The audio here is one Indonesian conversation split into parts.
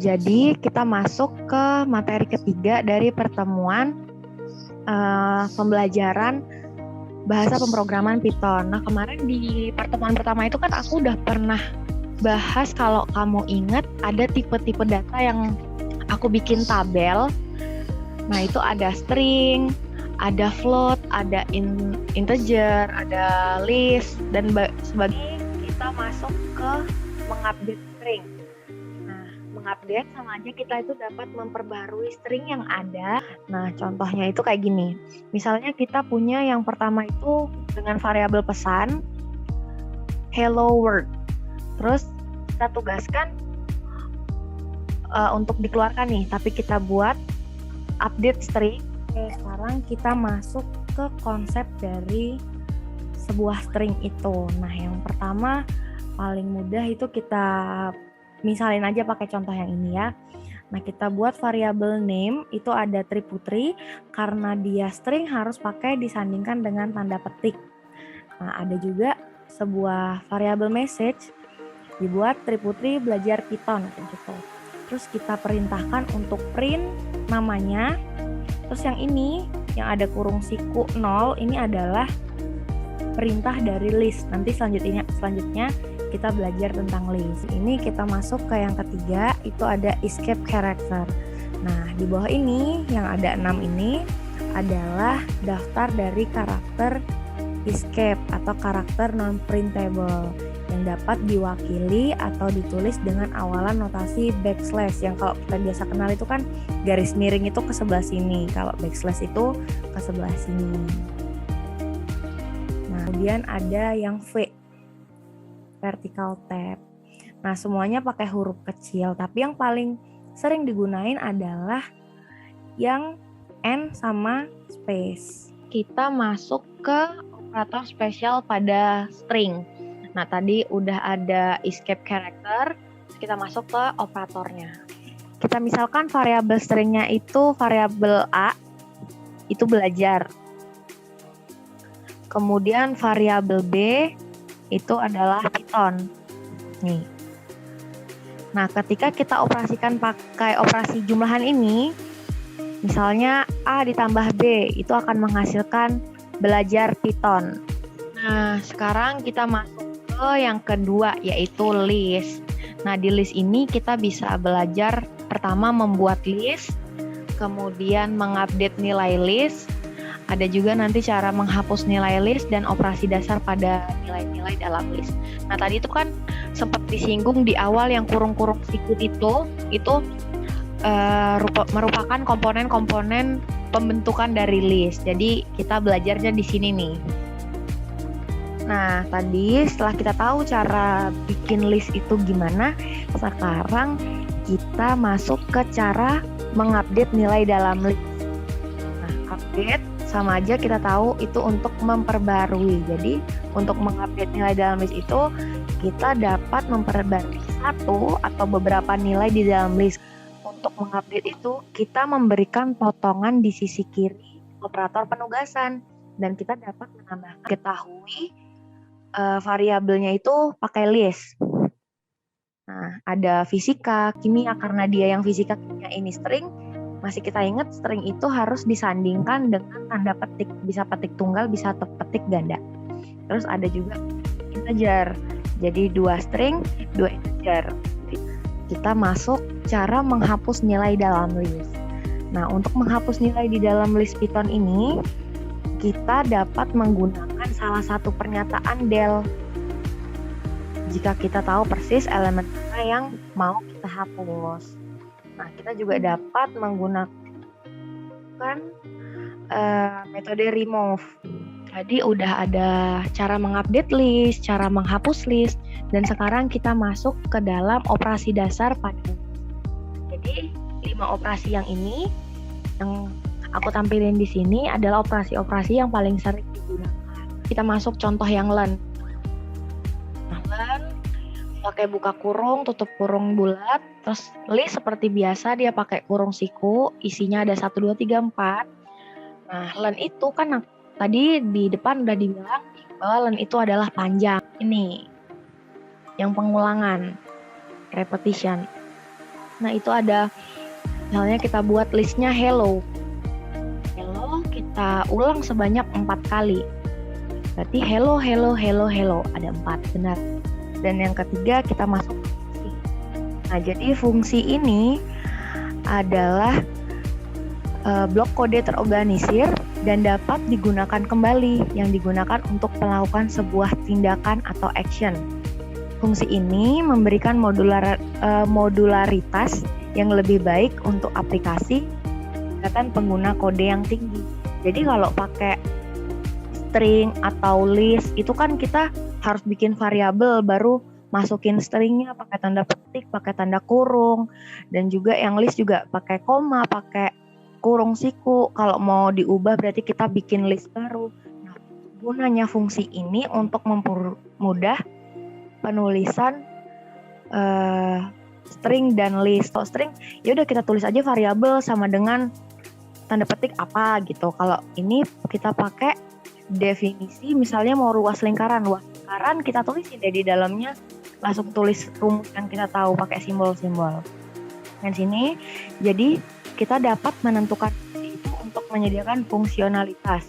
jadi kita masuk ke materi ketiga dari pertemuan pembelajaran bahasa pemrograman Python. Nah, kemarin di pertemuan pertama itu kan aku udah pernah bahas, kalau kamu ingat, ada tipe-tipe data yang aku bikin tabel. Nah, itu ada string, ada float, ada integer, ada list, dan sebagainya. Kita masuk ke mengupdate string. Nah, mengupdate sama aja kita itu dapat memperbarui string yang ada. Nah, contohnya itu kayak gini. Misalnya kita punya yang pertama itu dengan variabel pesan hello world. Terus kita tugaskan untuk dikeluarkan nih, tapi kita buat update string. Oke, sekarang kita masuk ke konsep dari sebuah string itu. Nah, yang pertama paling mudah itu kita misalin aja pakai contoh yang ini ya. Nah, kita buat variabel name itu ada Triputri, karena dia string harus pakai disandingkan dengan tanda petik. Nah, ada juga sebuah variabel message dibuat Triputri belajar Python gitu. Terus kita perintahkan untuk print namanya. Terus yang ini yang ada kurung siku 0 ini adalah perintah dari list. Nanti selanjutnya kita belajar tentang list. Ini kita masuk ke yang ketiga, itu ada escape character. Nah, di bawah ini yang ada 6 ini adalah daftar dari karakter escape atau karakter non-printable yang dapat diwakili atau ditulis dengan awalan notasi backslash. Yang kalau kita biasa kenal itu kan garis miring itu ke sebelah sini, kalau backslash itu ke sebelah sini. Nah, kemudian ada yang V, vertical tab. Nah, semuanya pakai huruf kecil, tapi yang paling sering digunain adalah yang N sama space. Kita masuk ke operator spesial pada string. Nah, tadi udah ada escape character, kita masuk ke operatornya. Kita misalkan variabel stringnya itu variabel A, itu belajar. Kemudian variabel B itu adalah Python. Nih. Nah, ketika kita operasikan pakai operasi jumlahan ini, misalnya A ditambah B, itu akan menghasilkan belajar Python. Nah, sekarang kita masuk ke yang kedua, yaitu list. Nah, di list ini kita bisa belajar pertama membuat list, kemudian mengupdate nilai list, ada juga nanti cara menghapus nilai list dan operasi dasar pada nilai-nilai dalam list. Nah, tadi itu kan sempat disinggung di awal yang kurung-kurung sikut itu merupakan komponen-komponen pembentukan dari list. Jadi kita belajarnya di sini nih. Nah, tadi setelah kita tahu cara bikin list itu gimana, sekarang kita masuk ke cara mengupdate nilai dalam list. Nah, update sama aja kita tahu itu untuk memperbarui. Jadi, untuk mengupdate nilai dalam list itu, kita dapat memperbarui satu atau beberapa nilai di dalam list. Untuk mengupdate itu, kita memberikan potongan di sisi kiri operator penugasan. Dan kita dapat menambahkan ketahui variabelnya itu pakai list. Nah, ada fisika, kimia, karena dia yang fisika kimia ini string, masih kita ingat string itu harus disandingkan dengan tanda petik, bisa petik tunggal, bisa petik ganda. Terus ada juga integer, jadi 2 string, 2 integer. Kita masuk cara menghapus nilai dalam list. Nah, untuk menghapus nilai di dalam list Python ini, kita dapat menggunakan salah satu pernyataan del. Jika kita tahu persis elemen mana yang mau kita hapus. Nah, kita juga dapat menggunakan metode remove. Jadi udah ada cara mengupdate list, cara menghapus list, dan sekarang kita masuk ke dalam operasi dasar pada. Jadi 5 operasi yang ini yang aku tampilin di sini adalah operasi-operasi yang paling sering digunakan. Kita masuk contoh yang learn. Nah, learn pakai buka kurung, tutup kurung bulat, terus list seperti biasa dia pakai kurung siku, isinya ada 1, 2, 3, 4. Nah, learn itu kan tadi di depan udah dibilang bahwa learn itu adalah panjang. Ini yang pengulangan, repetition. Nah, itu ada misalnya kita buat listnya hello. Hello kita ulang sebanyak 4 kali. Berarti hello, hello, hello, hello. Ada 4, benar. Dan yang ketiga kita masuk ke fungsi. Nah, jadi fungsi ini adalah blok kode terorganisir dan dapat digunakan kembali, yang digunakan untuk melakukan sebuah tindakan atau action. Fungsi ini memberikan modularitas yang lebih baik untuk aplikasi dan pengguna kode yang tinggi. Jadi kalau pakai string atau list itu kan kita harus bikin variabel, baru masukin stringnya pakai tanda petik, pakai tanda kurung, dan juga yang list juga pakai koma, pakai kurung siku. Kalau mau diubah berarti kita bikin list baru. Nah, gunanya fungsi ini untuk mempermudah penulisan string dan list. Kalau string ya udah kita tulis aja variabel sama dengan tanda petik apa gitu. Kalau ini kita pakai definisi, misalnya mau luas lingkaran kita tulis di dalamnya, langsung tulis rumus yang kita tahu pakai simbol-simbol. Dan sini jadi kita dapat menentukan itu untuk menyediakan fungsionalitas.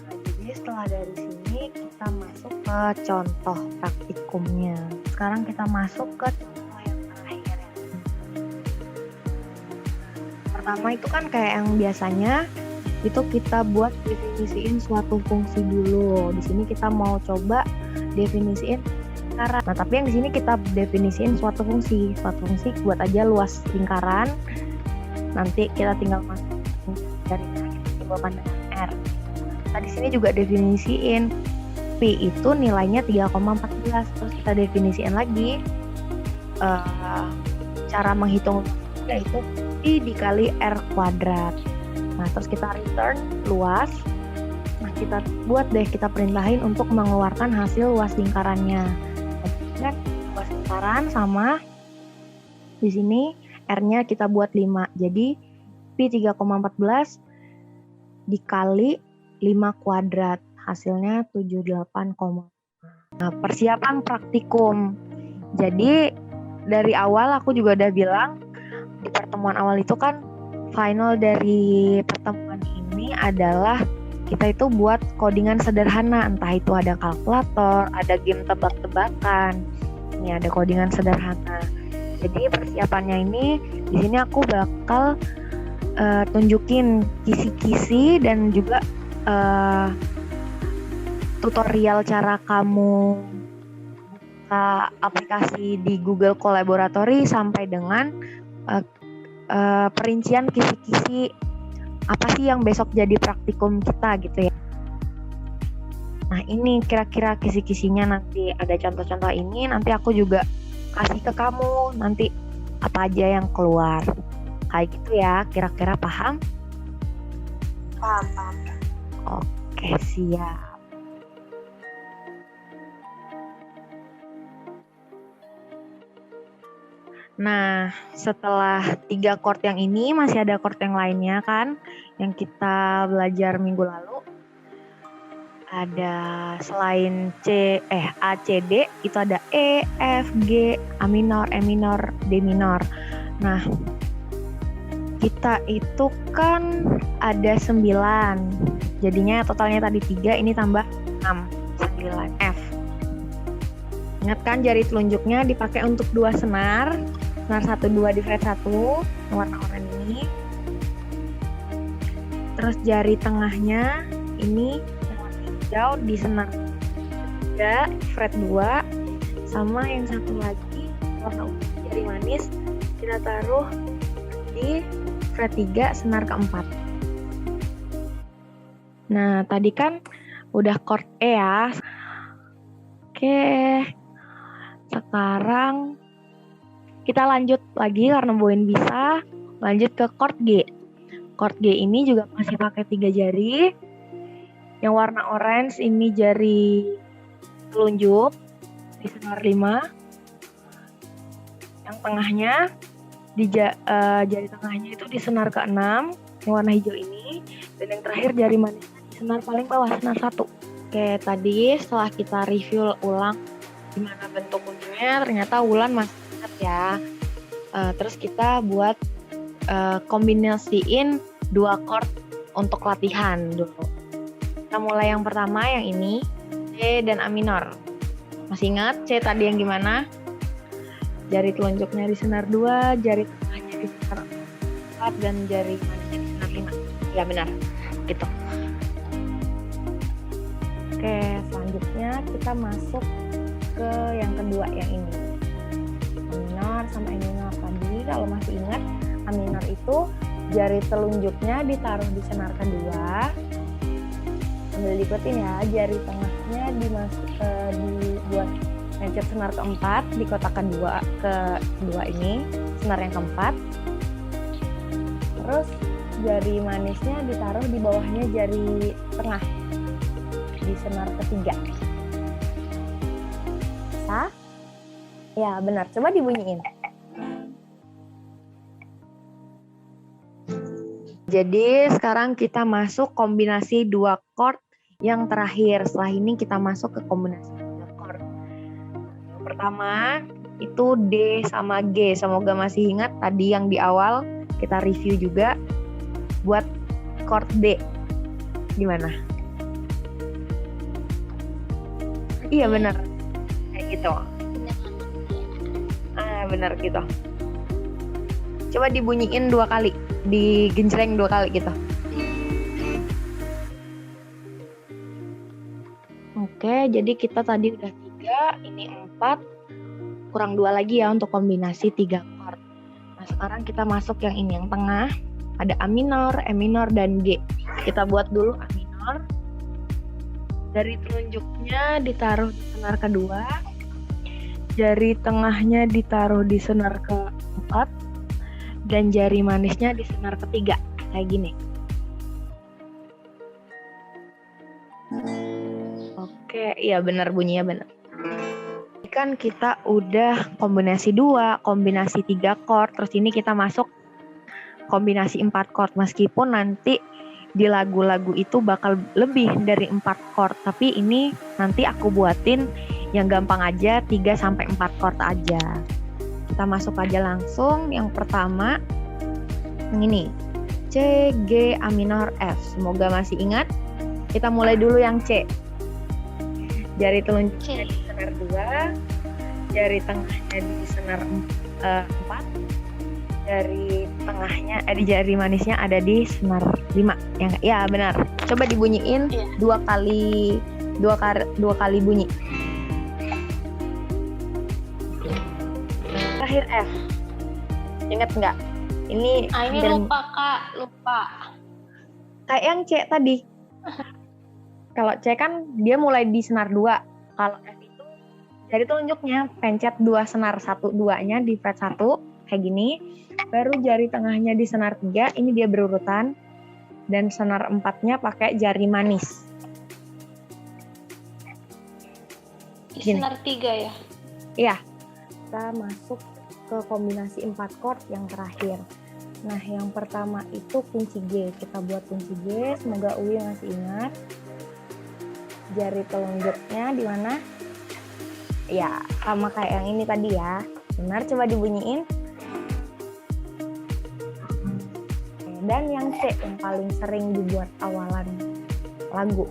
Nah, jadi setelah dari sini kita masuk ke contoh praktikumnya. Sekarang kita masuk ke contoh yang terakhir. Pertama itu kan kayak yang biasanya itu kita buat definisiin suatu fungsi dulu. Di sini kita mau coba definisiin lingkaran. Nah, tapi yang di sini kita definisiin suatu fungsi. Suatu fungsi buat aja luas lingkaran. Nanti kita tinggal masuk dari simbolkan dengan R. Nah, di sini juga definisiin P itu nilainya 3,14. Terus kita definisiin lagi cara menghitung yaitu P dikali R kuadrat. Nah, terus kita return luas. Nah, kita perintahin untuk mengeluarkan hasil luas lingkarannya. Dan luas lingkaran sama di sini R-nya kita buat 5. Jadi Pi 3,14 dikali 5 kuadrat. Hasilnya 78, nah, persiapan praktikum. Jadi dari awal aku juga udah bilang di pertemuan awal itu kan final dari pertemuan ini adalah kita itu buat codingan sederhana, entah itu ada kalkulator, ada game tebak-tebakan. Ini ada codingan sederhana. Jadi persiapannya ini di sini aku bakal tunjukin kisi-kisi dan juga tutorial cara kamu buka aplikasi di Google Collaboratory sampai dengan perincian kisi-kisi apa sih yang besok jadi praktikum kita gitu ya. Nah, ini kira-kira kisi-kisinya, nanti ada contoh-contoh ini, nanti aku juga kasih ke kamu nanti apa aja yang keluar. Kayak gitu ya, kira-kira paham? Paham. Oke, siap. Nah, setelah 3 chord yang ini masih ada chord yang lainnya kan yang kita belajar minggu lalu. Ada selain A, C, D itu ada E, F, G, A minor, E minor, D minor. Nah, kita itu kan ada 9. Jadinya totalnya tadi 3, ini tambah 6, 9 F. Ingat kan jari telunjuknya dipakai untuk 2 senar. Senar 1, 2 di fret 1, warna oranye ini. Terus jari tengahnya ini yang warna hijau di senar 3, fret 2. Sama yang satu lagi warna ungu jari manis kita taruh di fret 3, senar keempat. Nah, tadi kan udah chord E ya. Oke, sekarang kita lanjut lagi karena Boin bisa. Lanjut ke chord G. Chord G ini juga masih pakai 3 jari. Yang warna orange ini jari telunjuk di senar 5. Yang tengahnya di jari tengahnya itu di senar ke-6, yang warna hijau ini. Dan yang terakhir jari manisnya di senar paling bawah, senar 1. Oke, tadi setelah kita review ulang gimana bentuk kuncinya, ternyata Wulan masih ingat ya. Terus kita buat kombinasiin 2 chord untuk latihan dulu. Kita mulai yang pertama yang ini, C dan A minor. Masih ingat C tadi yang gimana? Jari telunjuknya di senar 2, jari tengahnya di senar 4, dan jari manisnya di senar 5. Ya benar, gitu. Oke, selanjutnya kita masuk ke yang kedua yang ini. A minor sama E minor tadi, kalau masih ingat, A minor itu jari telunjuknya ditaruh di senar kedua. Sambil diikutin ya, jari tengahnya dibuat pencet senar keempat di kotak kedua ini, senar yang keempat. Terus jari manisnya ditaruh di bawahnya jari tengah di senar ketiga. Bisa? Ya benar, coba dibunyiin. Jadi sekarang kita masuk kombinasi 2 chord yang terakhir. Setelah ini kita masuk ke kombinasi 3 chord. Yang pertama itu D sama G. Semoga masih ingat tadi yang di awal kita review juga buat chord D. Gimana? Iya benar. Kayak gitu. Benar gitu. Coba dibunyiin 2 kali. Digenjreng 2 kali gitu. Oke, jadi kita tadi udah 3, ini 4, kurang 2 lagi ya untuk kombinasi 3 chord. Nah sekarang kita masuk yang ini, yang tengah. Ada A minor, E minor, dan G. Kita buat dulu A minor. Jari telunjuknya ditaruh di senar kedua. Jari tengahnya ditaruh di senar keempat. Dan jari manisnya di senar ketiga, kayak gini. Oke, iya benar bunyinya benar. Kan kita udah kombinasi 2, kombinasi 3 chord, terus ini kita masuk kombinasi 4 chord. Meskipun nanti di lagu-lagu itu bakal lebih dari 4 chord, tapi ini nanti aku buatin yang gampang aja, 3-4 chord aja. Kita masuk aja langsung. Yang pertama yang ini, C, G, A minor, F. Semoga masih ingat. Kita mulai dulu yang C. Jari telunjuknya di senar 2, jari tengahnya di senar 4, jari manisnya ada di senar 5. Ya benar. Coba dibunyiin 2 kali bunyi. Terakhir F. Ingat nggak? Ini lupa Kak, lupa. Kayak yang C tadi. Kalau C kan dia mulai di senar 2. Kalau F itu jari telunjuknya pencet 2 senar 1-2-nya di fret 1 kayak gini. Baru jari tengahnya di senar 3, ini dia berurutan. Dan senar 4-nya pakai jari manis. Gini. Senar 3 ya? Iya. Kita masuk ke kombinasi 4 chord yang terakhir. Nah, yang pertama itu kunci G. Kita buat kunci G, semoga Uwi masih ingat. Jari telunjuknya di mana? Ya, sama kayak yang ini tadi ya. Benar, coba dibunyiin. Dan yang C, yang paling sering dibuat awalan lagu.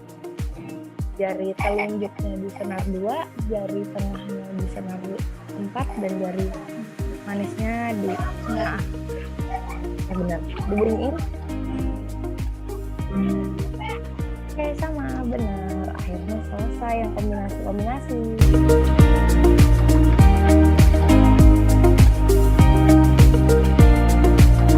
Jari telunjuknya di senar 2, jari tengahnya di senar 4, dan jari manisnya di tengah. Ya benar, dibunyiin. Oke, sama benar. Akhirnya selesai yang kombinasi-kombinasi.